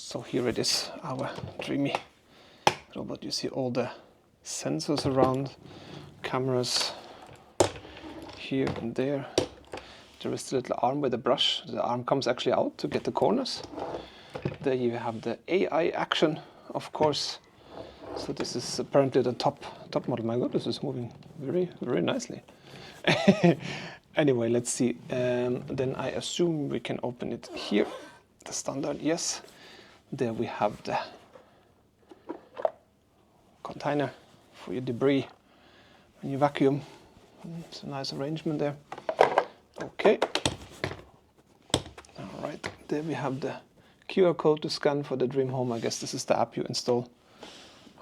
So here it is, our Dreame robot. You see all the sensors around, cameras here and there. There is the little arm with the brush. The arm comes actually out to get the corners. There you have the AI action, of course. So this is apparently the top model. My God, this is moving very, very nicely. Anyway, let's see. Then I assume we can open it here. The standard, yes. There we have the container for your debris when you vacuum. It's a nice arrangement there. Okay. All right. There we have the QR code to scan for the Dreame Home. I guess this is the app you install.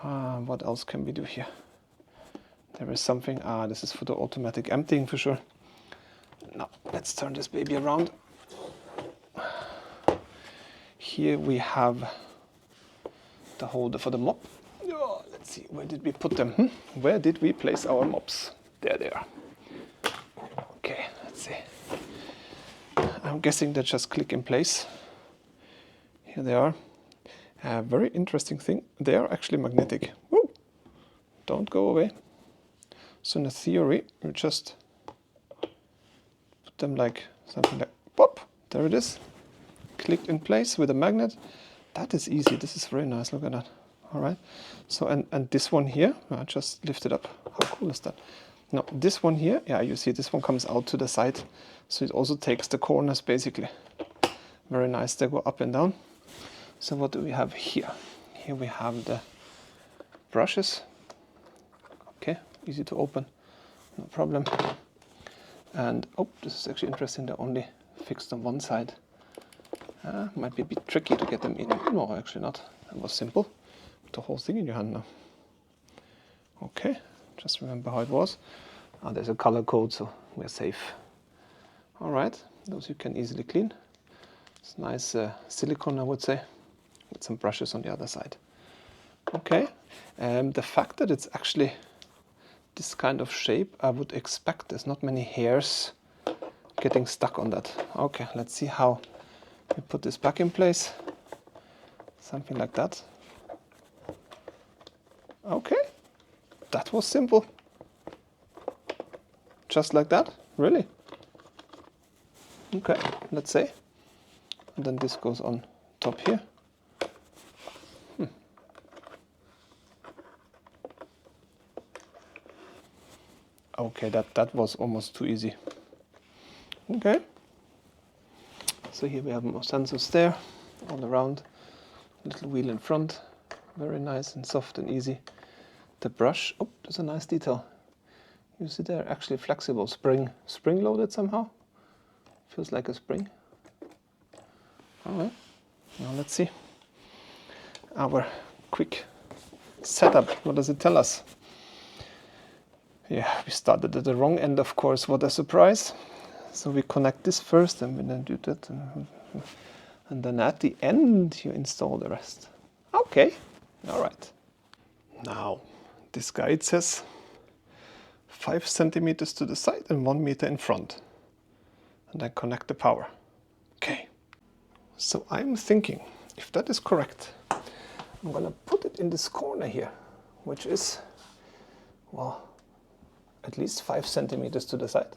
What else can we do here? There is something. This is for the automatic emptying for sure. Now, let's turn this baby around. Here we have the holder for the mop. Oh, let's see, where did we put them? Where did we place our mops? There they are. Okay, let's see. I'm guessing they just click in place. Here they are. A very interesting thing, they are actually magnetic. Woo! Don't go away. So in theory, you just put them like something like pop. There it is. Click in place with a magnet. That is easy. This is very nice. Look at that. All right. So and this one here, I just lift it up. How cool is that? Now this one here, yeah, you see this one comes out to the side, so it also takes the corners basically. Very nice. They go up and down. So what do we have here? Here we have the brushes. Okay, easy to open, no problem. And oh, this is actually interesting. They're only fixed on one side. Might be a bit tricky to get them in. No, actually not. That was simple. Put the whole thing in your hand now. Okay, just remember how it was. There's a color code, so we're safe. All right, those you can easily clean. It's nice silicone, I would say, with some brushes on the other side. Okay, the fact that it's actually this kind of shape, I would expect there's not many hairs getting stuck on that. Okay, let's see how we put this back in place. Something like that. Okay, that was simple. Just like that, really? Okay, let's say. And then this goes on top here. Okay, that was almost too easy. Okay. So here we have more sensors there, all around. Little wheel in front, very nice and soft and easy. The brush, oh, there's a nice detail. You see they're actually flexible, spring loaded somehow. Feels like a spring. All right, now let's see our quick setup. What does it tell us? Yeah, we started at the wrong end, of course. What a surprise. So we connect this first and we then do that. And then at the end, you install the rest. Okay, all right. Now, this guide says 5 centimeters to the side and 1 meter in front. And then connect the power. Okay. So I'm thinking, if that is correct, I'm gonna put it in this corner here, which is, well, at least 5 centimeters to the side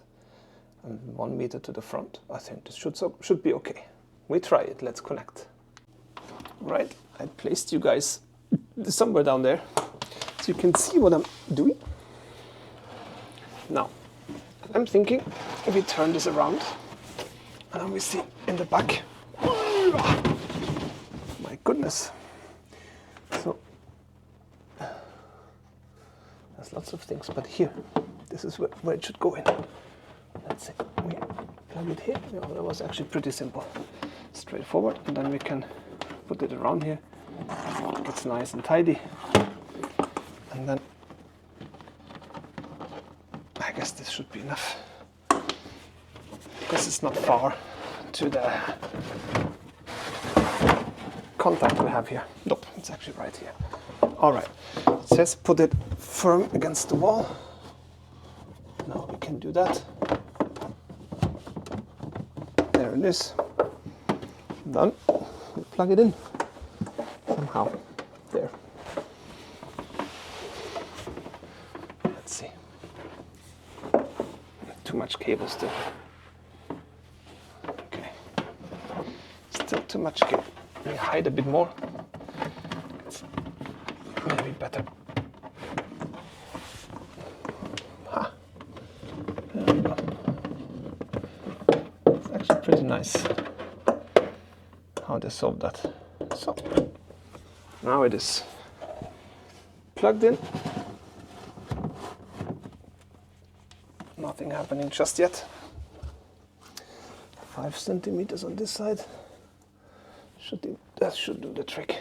and 1 meter to the front. I think this should be okay. We try it. Let's connect. Right, I placed you guys somewhere down there so you can see what I'm doing. Now, I'm thinking if we turn this around and we see in the back. My goodness. So there's lots of things, but here, this is where it should go in. Let's see, we plug it here. Yeah, that was actually pretty simple. Straightforward, and then we can put it around here. It's nice and tidy. And then I guess this should be enough. Because it's not far to the contact we have here. Nope, it's actually right here. All right, it says put it firm against the wall. Now we can do that. There it is. Done. We plug it in. somehow. There. Let's see. Too much cable still. Okay. Still too much cable. Let me hide a bit more. It's maybe better. Ha. There we go. It's actually pretty nice how they solved that. So now it is plugged in. Nothing happening just yet. 5 centimeters on this side. That should do the trick.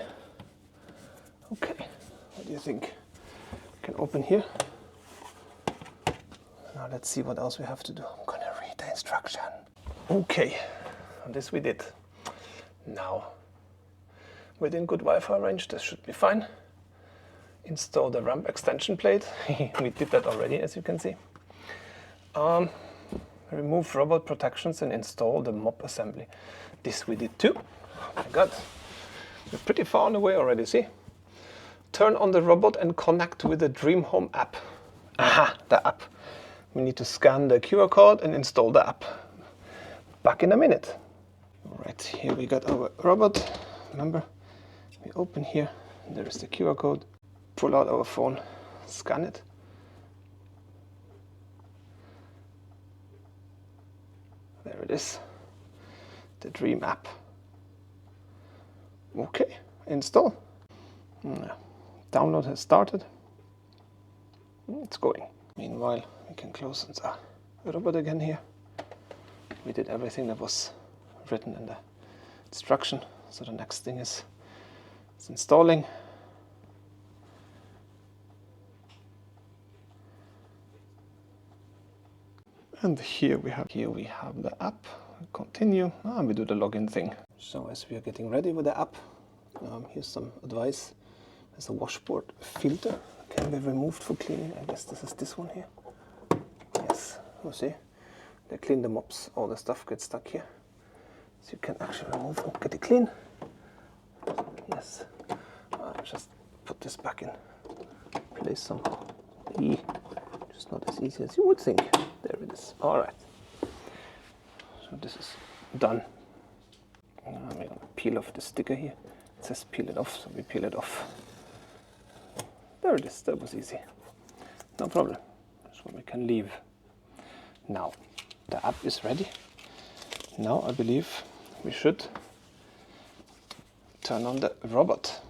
Okay, what do you think? We can open here. Now let's see what else we have to do. I'm gonna read the instruction. Okay, and this we did. Now, within good Wi-Fi range, this should be fine. Install the ramp extension plate. We did that already, as you can see. Remove robot protections and install the mop assembly. This we did too. Oh my god, we're pretty far on the way already, see? Turn on the robot and connect with the Dreame Home app. Aha, the app. We need to scan the QR code and install the app. Back in a minute. Alright, here we got our robot. Remember, we open here, there is the QR code. Pull out our phone, scan it. There it is, the Dreame app. Okay, install. Download has started. It's going. Meanwhile, we can close the robot again here. We did everything that was written in the instruction. So the next thing is it's installing. And here we have the app. Continue, and we do the login thing. So as we are getting ready with the app, here's some advice. There's a washboard filter, can be removed for cleaning. I guess this is this one here. Yes, you see, they clean the mops, all the stuff gets stuck here. So you can actually remove and get it clean. Yes, I'll just put this back in place somehow. Just not as easy as you would think. There it is. All right. So this is done. I'm going to peel off the sticker here. It says peel it off, so we peel it off. There it is. That was easy. No problem. So we can leave. Now the app is ready. Now I believe we should turn on the robot.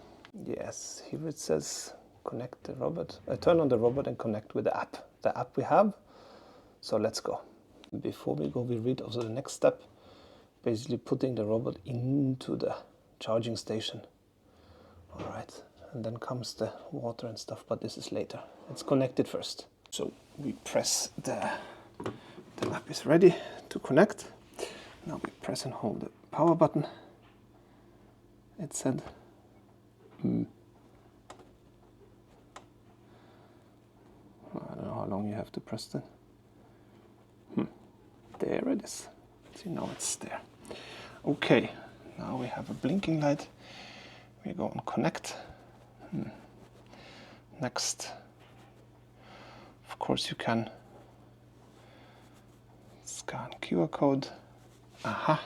Yes, here it says connect the robot. Turn on the robot and connect with the app. The app we have. So let's go. Before we go, we read also the next step. Basically putting the robot into the charging station. All right, and then comes the water and stuff, but this is later. Let's connect it first. So we press the app is ready to connect. Now we press and hold the power button. It said I don't know how long you have to press that. There it is. See, now it's there. Okay, now we have a blinking light. We go on connect. Next, of course, you can scan QR code. Aha.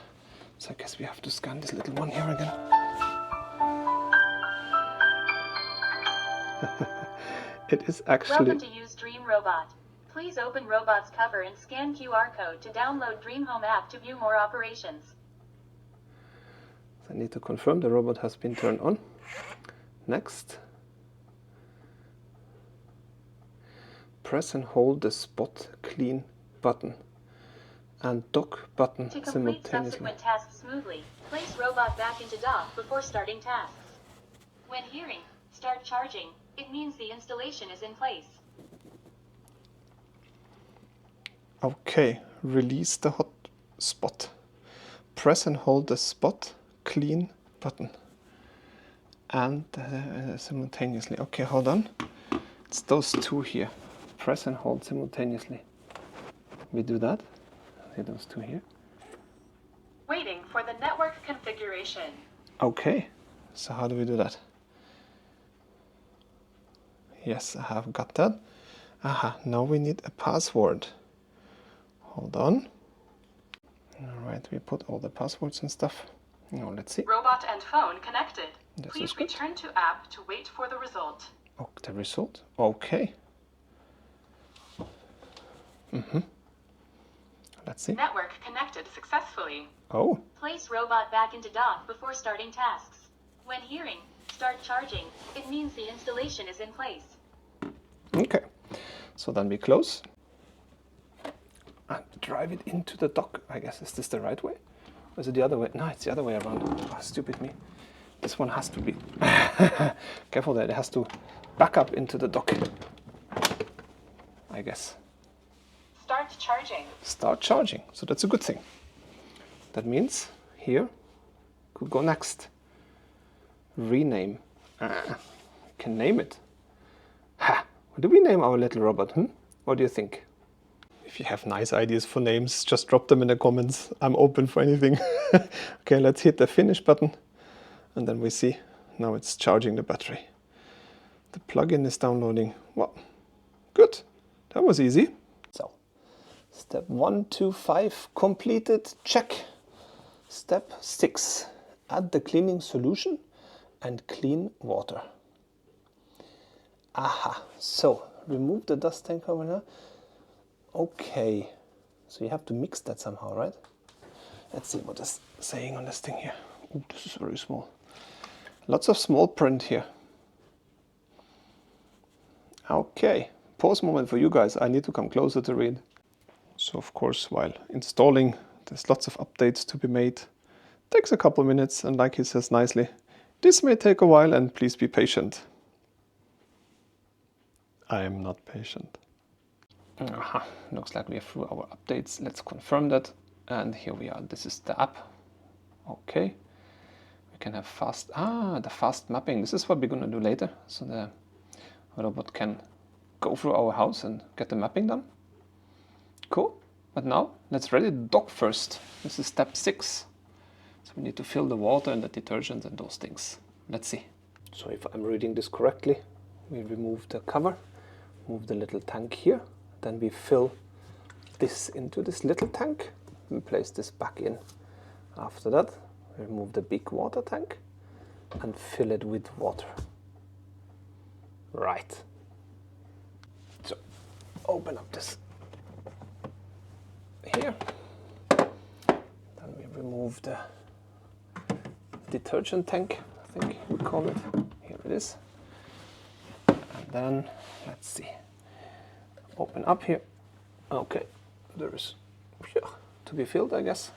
So I guess we have to scan this little one here again. It is actually... Welcome to use Dreame Robot. Please open Robot's cover and scan QR code to download Dreame Home app to view more operations. So I need to confirm the robot has been turned on. Next. Press and hold the spot clean button and dock button to complete simultaneously. Subsequent tasks smoothly, place robot back into dock before starting tasks. When hearing start charging, it means the installation is in place. Okay, release the hot spot. Press and hold the spot clean button and simultaneously. Okay, hold on. It's those two here. Press and hold simultaneously. We do that. See those two here. Waiting for the network configuration. Okay, so how do we do that? Yes, I have got that. Aha, now we need a password. Hold on. All right, we put all the passwords and stuff. Now let's see. Robot and phone connected. This is Please good. return to app to wait for the result. Oh, the result? Okay. Let's see. Network connected successfully. Oh, Place robot back into dock before starting tasks. When hearing start charging, it means the installation is in place. okay. So then we close and drive it into the dock. I guess, is this the right way? Or is it the other way? No, it's the other way around. Oh, stupid me. This one has to be... Careful there, it has to back up into the dock. I guess. Start charging. Start charging. So that's a good thing. That means here could go next. Rename. We can name it. Ha! What do we name our little robot? What do you think? If you have nice ideas for names, just drop them in the comments. I'm open for anything. Okay, let's hit the finish button. And then we see, now it's charging the battery. The plugin is downloading. Well, good. That was easy. So, step 1 to 5 completed. Check. Step 6. Add the cleaning solution and clean water. Aha. So, remove the dust tank over here. Okay. So you have to mix that somehow, right? Let's see what it's saying on this thing here. Ooh, this is very small. Lots of small print here. Okay. Pause moment for you guys. I need to come closer to read. So of course, while installing, there's lots of updates to be made. Takes a couple minutes, and like he says nicely, this may take a while and please be patient. I am not patient. Aha, looks like we are through our updates. Let's confirm that. And here we are. This is the app. Okay. We can have the fast mapping. This is what we're going to do later. So the robot can go through our house and get the mapping done. Cool. But now let's ready the dock first. This is step 6. So we need to fill the water and the detergent and those things. Let's see. So if I'm reading this correctly, we remove the cover, move the little tank here. Then we fill this into this little tank and place this back in. After that, remove the big water tank and fill it with water. Right. So, open up this here. Then we remove the detergent tank, I think we call it. Here it is. And then, let's see. Open up here. Okay, there is to be filled, I guess.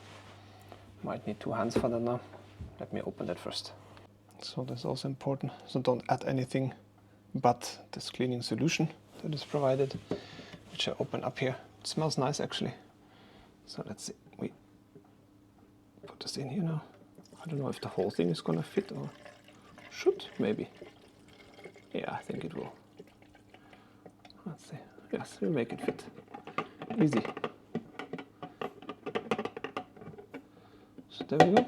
Might need 2 hands for that now. Let me open that first. So that's also important. So don't add anything but this cleaning solution that is provided, which I open up here. It smells nice actually. So let's see. We put this in here now. I don't know if the whole thing is gonna fit or should maybe. Yeah, I think it will. Let's see. Yes, we make it fit. Easy. So there we go.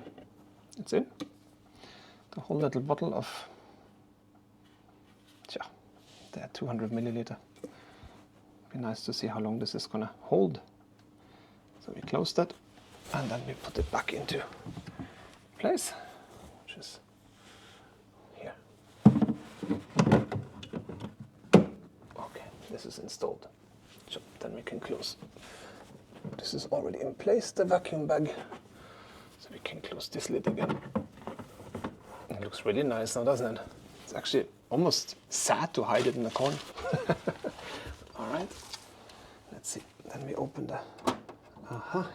It's in. The whole little bottle of the 200 milliliter. Be nice to see how long this is gonna hold. So we close that and then we put it back into place, which is here. Okay, this is installed. So then we can close. This is already in place, the vacuum bag. So we can close this lid again. It looks really nice now, doesn't it? It's actually almost sad to hide it in the corner. All right, let's see. Then we open the,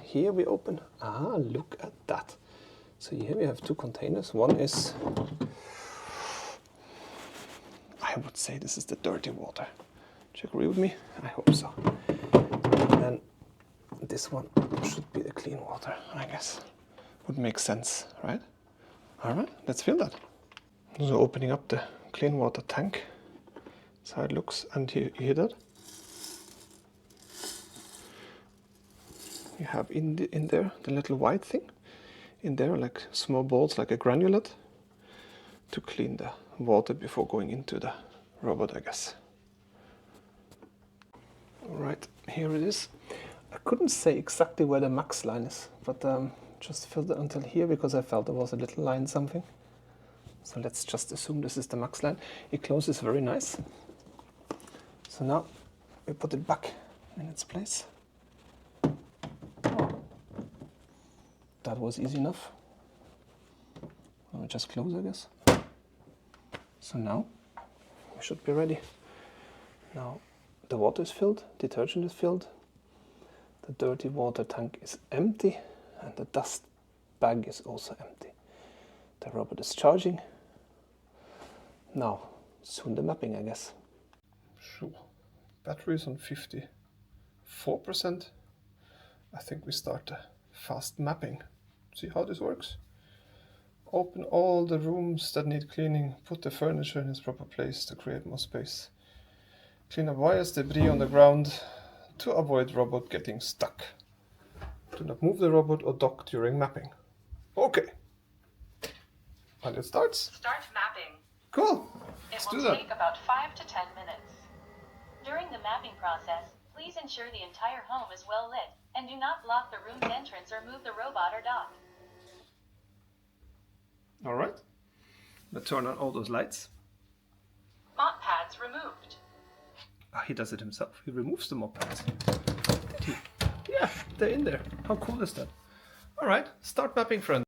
here we open, look at that. So here we have 2 containers. One is, I would say this is the dirty water. Do you agree with me? I hope so. And then this one should be the clean water, I guess. Would make sense, right? All right, let's fill that. So opening up the clean water tank. That's how it looks. And you hear that? You have in there the little white thing. In there, like small balls, like a granulate, to clean the water before going into the robot, I guess. Alright, here it is. I couldn't say exactly where the max line is, but just filled it until here because I felt there was a little line something. So let's just assume this is the max line. It closes very nice. So now we put it back in its place. Oh, that was easy enough. I'll just close, I guess. So now we should be ready. Now the water is filled, detergent is filled, the dirty water tank is empty, and the dust bag is also empty. The robot is charging. Now, soon the mapping, I guess. Sure. Battery is on 54%. I think we start the fast mapping. See how this works? Open all the rooms that need cleaning, put the furniture in its proper place to create more space. Clean up wires, debris on the ground to avoid robot getting stuck. Do not move the robot or dock during mapping. Okay. And it starts. Start mapping. Cool. It Let's do will that. take about 5 to 10 minutes. During the mapping process, please ensure the entire home is well lit, and do not block the room's entrance or move the robot or dock. All right. Let's turn on all those lights. Mop pads removed. Ah, he does it himself. He removes the mop pads. Did he? Yeah, they're in there. How cool is that? All right, start mapping, friends.